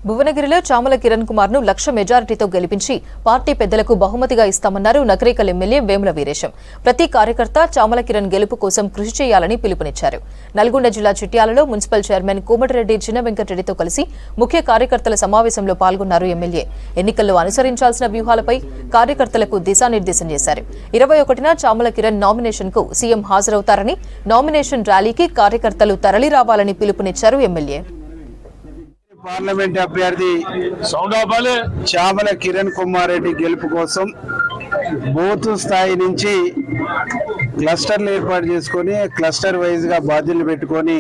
భువనగిరిలో చామల కిరణ్ కుమార్ ను లక్ష మెజారిటీతో గెలిపించి పార్టీ పెద్దలకు బహుమతిగా ఇస్తామన్నారు నగరికల్ ఎమ్మెల్యే వేముల వీరేశం. ప్రతి కార్యకర్త చామల కిరణ్ గెలుపు కోసం కృషి చేయాలని పిలుపునిచ్చారు. నల్గొండ జిల్లా చిట్యాలలో మున్సిపల్ చైర్మన్ కోమటిరెడ్డి చిన్న వెంకటరెడ్డితో కలిసి ముఖ్య కార్యకర్తల సమావేశంలో పాల్గొన్నారు ఎమ్మెల్యే. ఎన్నికల్లో అనుసరించాల్సిన వ్యూహాలపై కార్యకర్తలకు దిశానిర్దేశం చేశారు. 21న చామల కిరణ్ నామినేషన్ కు సీఎం హాజరవుతారని, నామినేషన్ ర్యాలీకి కార్యకర్తలు తరలిరావాలని పిలుపునిచ్చారు ఎమ్మెల్యే. పార్లమెంట్ అభ్యర్థి చామల కిరణ్ కుమార్ రెడ్డి గెలుపు కోసం బూత్ స్థాయి నుంచి క్లస్టర్లు ఏర్పాటు చేసుకొని క్లస్టర్ వైజ్ గా బాధ్యతలు పెట్టుకొని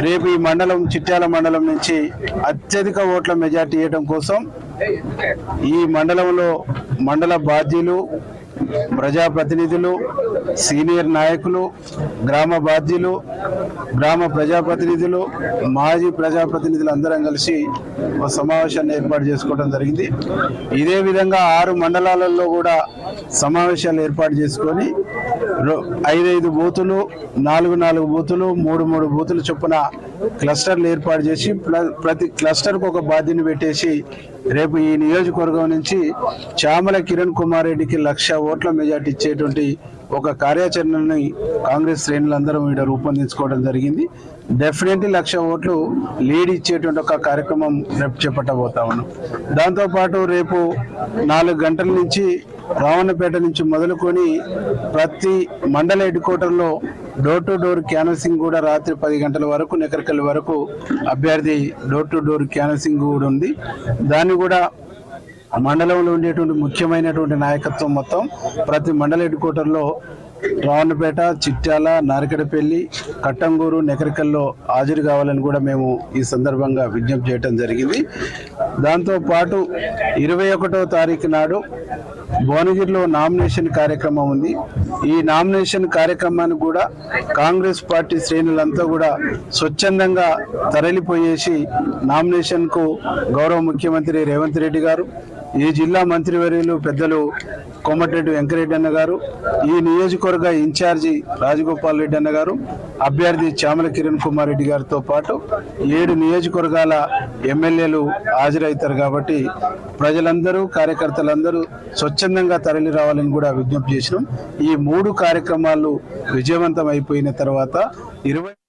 రేపు ఈ మండలం చిట్యాల మండలం నుంచి అత్యధిక ఓట్ల మెజార్టీ ఇవ్వడం కోసం ఈ మండలంలో మండల బాధ్యులు, ప్రజాప్రతినిధులు, సీనియర్ నాయకులు, గ్రామ బాధ్యులు, గ్రామ ప్రజాప్రతినిధులు, మాజీ ప్రజాప్రతినిధులు అందరం కలిసి ఒక సమావేశాన్ని ఏర్పాటు చేసుకోవడం జరిగింది. ఇదే విధంగా 6 మండలాలలో కూడా సమావేశాలు ఏర్పాటు చేసుకొని 5 బూతులు, 4 బూతులు, 3 బూతులు చొప్పున క్లస్టర్లు ఏర్పాటు చేసి ప్రతి క్లస్టర్కు ఒక బాధ్యతను పెట్టేసి రేపు ఈ నియోజకవర్గం నుంచి చామల కిరణ్ కుమార్ రెడ్డికి 1,00,000 ఓట్ల మెజార్టీ ఇచ్చేటువంటి ఒక కార్యాచరణని కాంగ్రెస్ శ్రేణులందరూ ఇక్కడ రూపొందించుకోవడం జరిగింది. డెఫినెట్లీ 1,00,000 ఓట్లు లీడ్ ఇచ్చేటువంటి ఒక కార్యక్రమం రేపు చేపట్టబోతా ఉన్నాం. దాంతోపాటు రేపు 4 గంటల నుంచి రావణపేట నుంచి మొదలుకొని ప్రతి మండల హెడ్ క్వార్టర్లో డోర్ టు డోర్ క్యాన్వసింగ్ కూడా రాత్రి 10 గంటల వరకు నగరికల్ వరకు అభ్యర్థి డోర్ టు డోర్ క్యాన్వసింగ్ కూడా ఉంది. దాన్ని కూడా మండలంలో ఉండేటువంటి ముఖ్యమైనటువంటి నాయకత్వం మొత్తం ప్రతి మండల హెడ్ క్వార్టర్లో రావణపేట, చిట్యాల, నారికడపల్లి, కట్టంగూరు, నెకరికల్లో హాజరు కావాలని కూడా మేము ఈ సందర్భంగా విజ్ఞప్తి చేయడం జరిగింది. దాంతోపాటు 21వ తారీఖు నాడు భువనగిరిలో నామినేషన్ కార్యక్రమం ఉంది. ఈ నామినేషన్ కార్యక్రమానికి కూడా కాంగ్రెస్ పార్టీ శ్రేణులంతా కూడా స్వచ్ఛందంగా తరలిపోయేసి నామినేషన్కు గౌరవ ముఖ్యమంత్రి రేవంత్ రెడ్డి గారు, ఈ జిల్లా మంత్రివర్యులు పెద్దలు కోమటిరెడ్డి వెంకరెడ్డి అన్న గారు, ఈ నియోజకవర్గ ఇన్ఛార్జి రాజగోపాల్ రెడ్డి అన్న గారు, అభ్యర్థి చామల కిరణ్ కుమార్ రెడ్డి గారితో పాటు 7 నియోజకవర్గాల ఎమ్మెల్యేలు హాజరవుతారు. కాబట్టి ప్రజలందరూ, కార్యకర్తలందరూ స్వచ్ఛందంగా తరలి రావాలని కూడా విజ్ఞప్తి చేసినాం. ఈ 3 కార్యక్రమాలు విజయవంతం అయిపోయిన తర్వాత